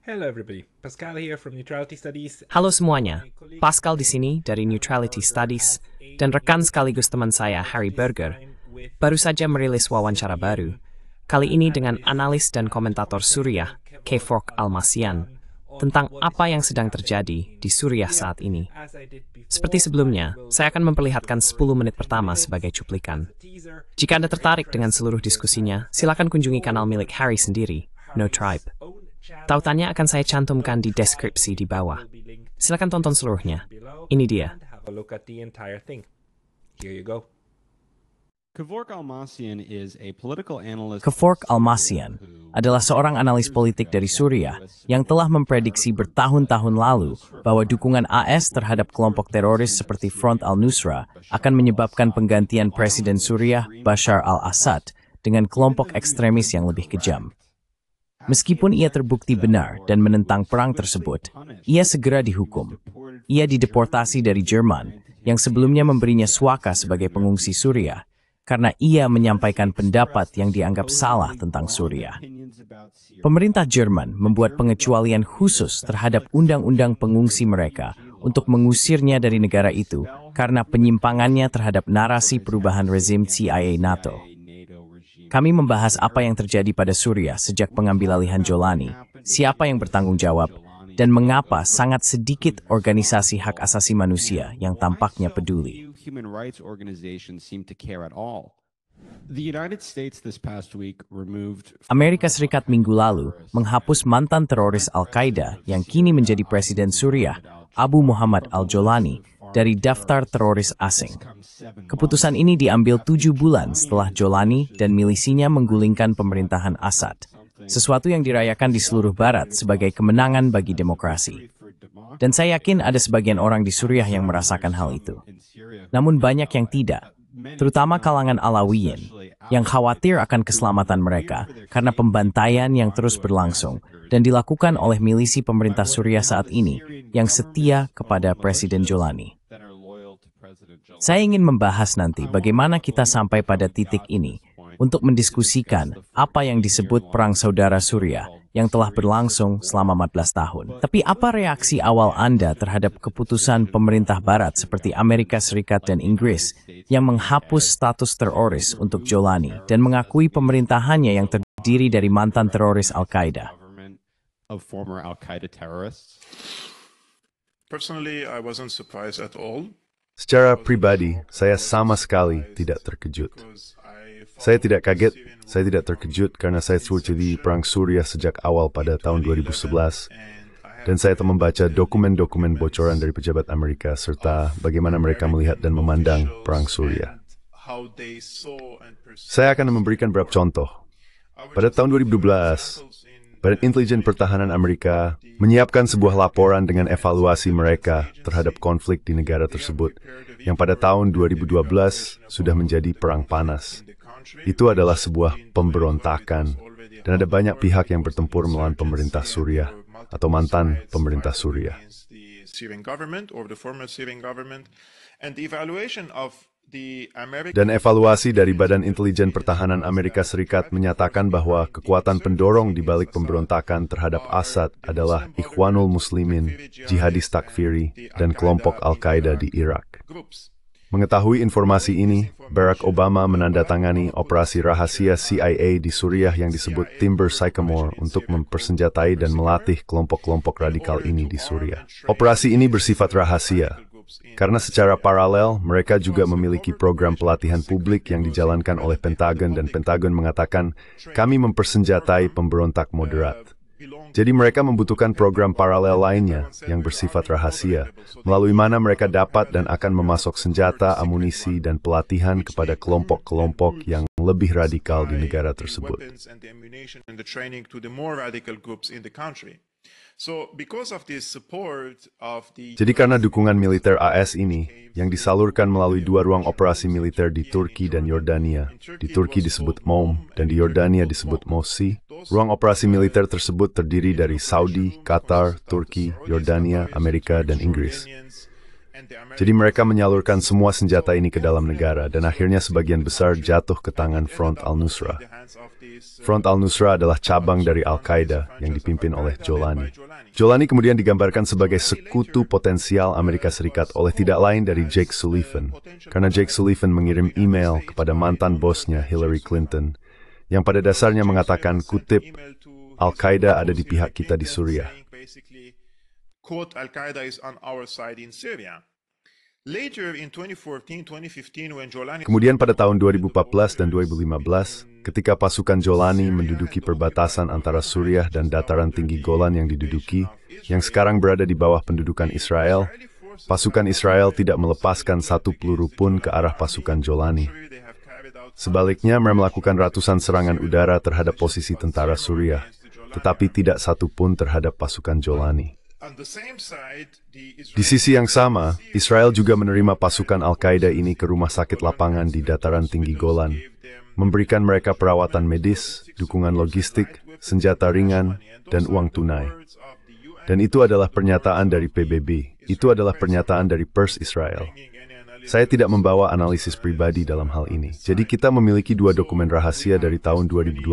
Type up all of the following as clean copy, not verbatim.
Hello everybody, Pascal here from Neutrality Studies. Halo semuanya, Pascal di sini dari Neutrality Studies dan rekan sekaligus teman saya Harry Berger baru saja merilis wawancara baru, kali ini dengan analis dan komentator Suriah Kevork Almasian tentang apa yang sedang terjadi di Suriah saat ini. Seperti sebelumnya, saya akan memperlihatkan 10 menit pertama sebagai cuplikan. Jika Anda tertarik dengan seluruh diskusinya, silakan kunjungi kanal milik Harry sendiri, No Tribe. Tautannya akan saya cantumkan di deskripsi di bawah. Silakan tonton seluruhnya. Ini dia. Kevork Almasian adalah seorang analis politik dari Suriah yang telah memprediksi bertahun-tahun lalu bahwa dukungan AS terhadap kelompok teroris seperti Front al-Nusra akan menyebabkan penggantian Presiden Suriah Bashar al-Assad dengan kelompok ekstremis yang lebih kejam. Meskipun ia terbukti benar dan menentang perang tersebut, ia segera dihukum. Ia dideportasi dari Jerman, yang sebelumnya memberinya suaka sebagai pengungsi Suriah, karena ia menyampaikan pendapat yang dianggap salah tentang Suriah. Pemerintah Jerman membuat pengecualian khusus terhadap undang-undang pengungsi mereka untuk mengusirnya dari negara itu karena penyimpangannya terhadap narasi perubahan rezim CIA NATO. Kami membahas apa yang terjadi pada Suriah sejak pengambil alihan Jolani, siapa yang bertanggung jawab, dan mengapa sangat sedikit organisasi hak asasi manusia yang tampaknya peduli. Amerika Serikat minggu lalu menghapus mantan teroris Al-Qaeda yang kini menjadi Presiden Suriah, Abu Muhammad al-Jolani, dari daftar teroris asing. Keputusan ini diambil 7 bulan setelah Jolani dan milisinya menggulingkan pemerintahan Assad, sesuatu yang dirayakan di seluruh Barat sebagai kemenangan bagi demokrasi. Dan saya yakin ada sebagian orang di Suriah yang merasakan hal itu. Namun banyak yang tidak, terutama kalangan Alawiyin, yang khawatir akan keselamatan mereka karena pembantaian yang terus berlangsung dan dilakukan oleh milisi pemerintah Suriah saat ini yang setia kepada Presiden Jolani. Saya ingin membahas nanti bagaimana kita sampai pada titik ini untuk mendiskusikan apa yang disebut Perang Saudara Suriah yang telah berlangsung selama 14 tahun. Tapi apa reaksi awal Anda terhadap keputusan pemerintah Barat seperti Amerika Serikat dan Inggris yang menghapus status teroris untuk Jolani dan mengakui pemerintahannya yang terdiri dari mantan teroris Al-Qaeda? Personally, I wasn't surprised at all. Secara pribadi, saya sama sekali tidak terkejut. Saya tidak kaget, saya tidak terkejut karena saya terjadi Perang Suriah sejak awal pada tahun 2011. Dan saya telah membaca dokumen-dokumen bocoran dari pejabat Amerika serta bagaimana mereka melihat dan memandang Perang Suriah. Saya akan memberikan beberapa contoh. Pada tahun 2012, Badan Intelijen Pertahanan Amerika menyiapkan sebuah laporan dengan evaluasi mereka terhadap konflik di negara tersebut, yang pada tahun 2012 sudah menjadi perang panas. Itu adalah sebuah pemberontakan, dan ada banyak pihak yang bertempur melawan pemerintah Suriah atau mantan pemerintah Suriah. Dan evaluasi dari Badan Intelijen Pertahanan Amerika Serikat menyatakan bahwa kekuatan pendorong di balik pemberontakan terhadap Assad adalah Ikhwanul Muslimin, Jihadis Takfiri, dan kelompok Al-Qaeda di Irak. Mengetahui informasi ini, Barack Obama menandatangani operasi rahasia CIA di Suriah yang disebut Timber Sycamore untuk mempersenjatai dan melatih kelompok-kelompok radikal ini di Suriah. Operasi ini bersifat rahasia, karena secara paralel, mereka juga memiliki program pelatihan publik yang dijalankan oleh Pentagon dan Pentagon mengatakan, kami mempersenjatai pemberontak moderat. Jadi mereka membutuhkan program paralel lainnya yang bersifat rahasia, melalui mana mereka dapat dan akan memasok senjata, amunisi, dan pelatihan kepada kelompok-kelompok yang lebih radikal di negara tersebut. Jadi karena dukungan militer AS ini, yang disalurkan melalui 2 ruang operasi militer di Turki dan Yordania, di Turki disebut MOM dan di Yordania disebut MOSI, ruang operasi militer tersebut terdiri dari Saudi, Qatar, Turki, Yordania, Amerika, dan Inggris. Jadi mereka menyalurkan semua senjata ini ke dalam negara dan akhirnya sebagian besar jatuh ke tangan Front al-Nusra. Front al-Nusra adalah cabang dari Al-Qaeda yang dipimpin oleh Jolani. Jolani kemudian digambarkan sebagai sekutu potensial Amerika Serikat oleh tidak lain dari Jake Sullivan, karena Jake Sullivan mengirim email kepada mantan bosnya Hillary Clinton yang pada dasarnya mengatakan, kutip, Al-Qaeda ada di pihak kita di Suriah. Quote, Al-Qaeda is on our side in Syria. Later in 2014, 2015, when Jolani... Kemudian pada tahun 2014 dan 2015, ketika pasukan Jolani menduduki perbatasan antara Suriah dan dataran tinggi Golan yang diduduki, yang sekarang berada di bawah pendudukan Israel, pasukan Israel tidak melepaskan satu peluru pun ke arah pasukan Jolani. Sebaliknya, mereka melakukan ratusan serangan udara terhadap posisi tentara Suriah, tetapi tidak satu pun terhadap pasukan Jolani. Di sisi yang sama, Israel juga menerima pasukan Al-Qaeda ini ke rumah sakit lapangan di dataran tinggi Golan, memberikan mereka perawatan medis, dukungan logistik, senjata ringan, dan uang tunai. Dan itu adalah pernyataan dari PBB, itu adalah pernyataan dari Pers Israel. Saya tidak membawa analisis pribadi dalam hal ini, jadi kita memiliki dua dokumen rahasia dari tahun 2012.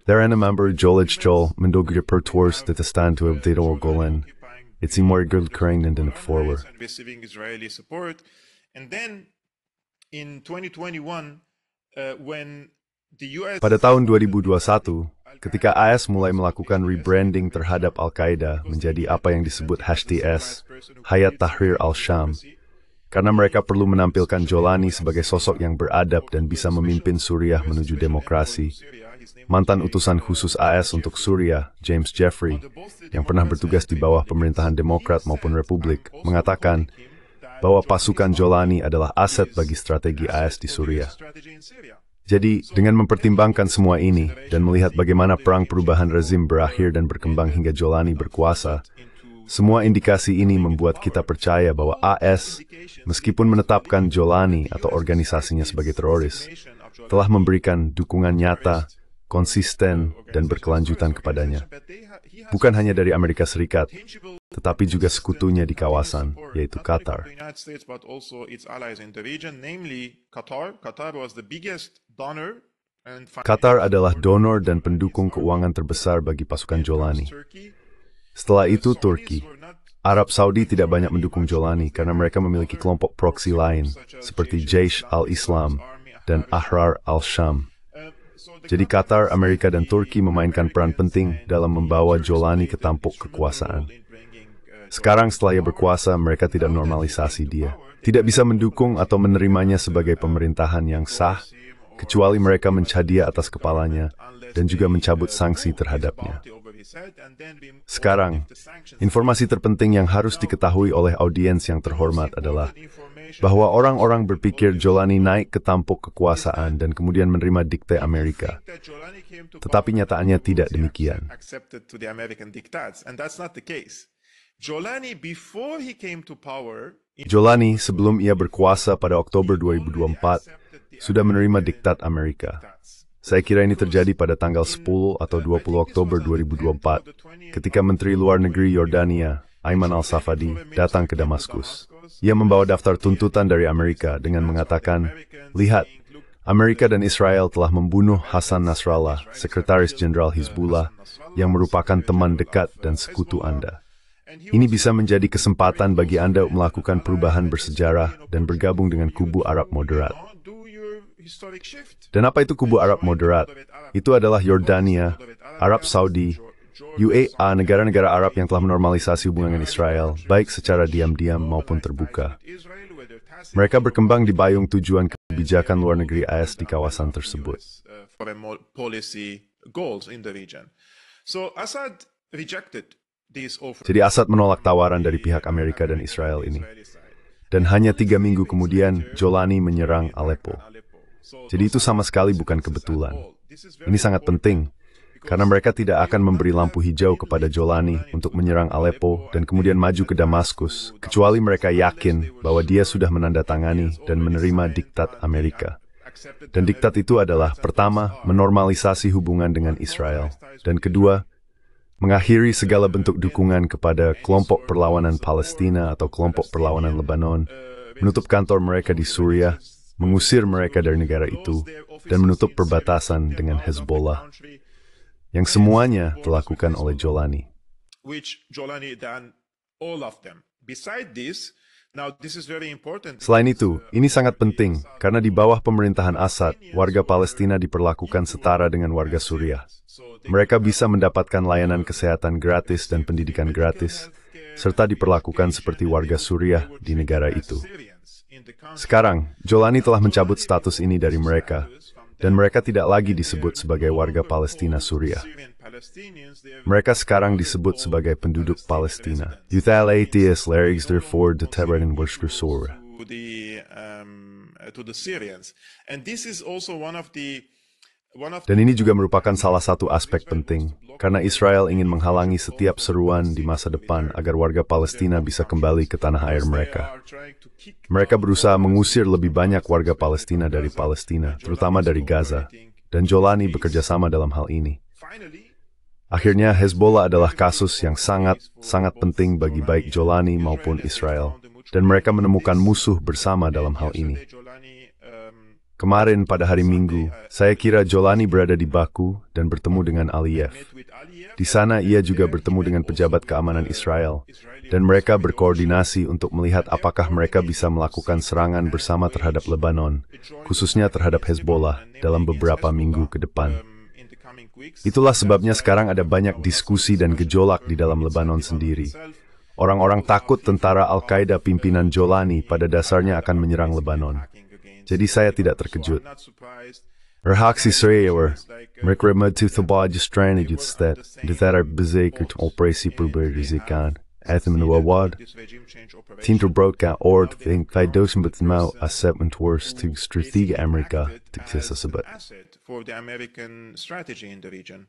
Daarin member Joel Joel mendoger per tours dat de stand to have data or Golan. It's in more good kring than the forward. Receiving Israeli support. And then in 2021, when the US... Pada tahun 2021, ketika AS mulai melakukan rebranding terhadap Al-Qaeda menjadi apa yang disebut HTS, Hayat Tahrir al-Sham, karena mereka perlu menampilkan Jolani sebagai sosok yang beradab dan bisa memimpin Suriah menuju demokrasi. Mantan utusan khusus AS untuk Suriah, James Jeffrey, yang pernah bertugas di bawah pemerintahan Demokrat maupun Republik, mengatakan bahwa pasukan Jolani adalah aset bagi strategi AS di Suriah. Jadi, dengan mempertimbangkan semua ini dan melihat bagaimana perang perubahan rezim berakhir dan berkembang hingga Jolani berkuasa, semua indikasi ini membuat kita percaya bahwa AS, meskipun menetapkan Jolani atau organisasinya sebagai teroris, telah memberikan dukungan nyata, konsisten, dan berkelanjutan kepadanya. Bukan hanya dari Amerika Serikat, tetapi juga sekutunya di kawasan, yaitu Qatar. Qatar adalah donor dan pendukung keuangan terbesar bagi pasukan Jolani. Setelah itu, Turki. Arab Saudi tidak banyak mendukung Jolani karena mereka memiliki kelompok proksi lain, seperti Jaish al-Islam dan Ahrar al-Sham. Jadi Qatar, Amerika, dan Turki memainkan peran penting dalam membawa Jolani ke tampuk kekuasaan. Sekarang setelah ia berkuasa, mereka tidak normalisasi dia. Tidak bisa mendukung atau menerimanya sebagai pemerintahan yang sah, kecuali mereka mencadia atas kepalanya dan juga mencabut sanksi terhadapnya. Sekarang, informasi terpenting yang harus diketahui oleh audiens yang terhormat adalah bahwa orang-orang berpikir Jolani naik ke tampuk kekuasaan dan kemudian menerima dikte Amerika. Tetapi nyataannya tidak demikian. Jolani sebelum ia berkuasa pada Oktober 2024 sudah menerima diktat Amerika. Saya kira ini terjadi pada tanggal 10 atau 20 Oktober 2024 ketika Menteri Luar Negeri Yordania, Ayman al-Safadi, datang ke Damaskus. Ia membawa daftar tuntutan dari Amerika dengan mengatakan, lihat, Amerika dan Israel telah membunuh Hassan Nasrallah, Sekretaris Jenderal Hizbullah, yang merupakan teman dekat dan sekutu Anda. Ini bisa menjadi kesempatan bagi Anda melakukan perubahan bersejarah dan bergabung dengan kubu Arab moderat. Dan apa itu kubu Arab moderat? Itu adalah Yordania, Arab Saudi, UAE, negara-negara Arab yang telah menormalisasi hubungan dengan Israel, baik secara diam-diam maupun terbuka. Mereka berkembang di payung tujuan kebijakan luar negeri AS di kawasan tersebut. Jadi Assad menolak tawaran dari pihak Amerika dan Israel ini. Dan hanya 3 minggu kemudian, Jolani menyerang Aleppo. Jadi itu sama sekali bukan kebetulan. Ini sangat penting, karena mereka tidak akan memberi lampu hijau kepada Jolani untuk menyerang Aleppo dan kemudian maju ke Damaskus, kecuali mereka yakin bahwa dia sudah menandatangani dan menerima diktat Amerika. Dan diktat itu adalah, pertama, menormalisasi hubungan dengan Israel, dan kedua, mengakhiri segala bentuk dukungan kepada kelompok perlawanan Palestina atau kelompok perlawanan Lebanon, menutup kantor mereka di Suriah, mengusir mereka dari negara itu, dan menutup perbatasan dengan Hezbollah, yang semuanya dilakukan oleh Jolani. Selain itu, ini sangat penting karena di bawah pemerintahan Assad, warga Palestina diperlakukan setara dengan warga Suriah. Mereka bisa mendapatkan layanan kesehatan gratis dan pendidikan gratis, serta diperlakukan seperti warga Suriah di negara itu. Sekarang, Jolani telah mencabut status ini dari mereka, dan mereka tidak lagi disebut sebagai warga Palestina Suriah. Mereka sekarang disebut sebagai penduduk Palestina. Yuthalaties Larix therefore the Tebaran Worshkursura. Dan ini juga merupakan salah satu aspek penting, karena Israel ingin menghalangi setiap seruan di masa depan agar warga Palestina bisa kembali ke tanah air mereka. Mereka berusaha mengusir lebih banyak warga Palestina dari Palestina, terutama dari Gaza, dan Jolani bekerja sama dalam hal ini. Akhirnya, Hezbollah adalah kasus yang sangat penting bagi baik Jolani maupun Israel, dan mereka menemukan musuh bersama dalam hal ini. Kemarin pada hari Minggu, saya kira Jolani berada di Baku dan bertemu dengan Aliyev. Di sana ia juga bertemu dengan pejabat keamanan Israel, dan mereka berkoordinasi untuk melihat apakah mereka bisa melakukan serangan bersama terhadap Lebanon, khususnya terhadap Hezbollah, dalam beberapa minggu ke depan. Itulah sebabnya sekarang ada banyak diskusi dan gejolak di dalam Lebanon sendiri. Orang-orang takut tentara Al-Qaeda pimpinan Jolani pada dasarnya akan menyerang Lebanon. Jadi saya tidak terkejut. Reaksi saya mereka menutup strand utstat, ditara bezeker operasi perberizikan, atau menawad, tinterbroadkan ord think dosen betmau asep mentwurs to strategi Amerika, to sebut. For the American strategy in the region.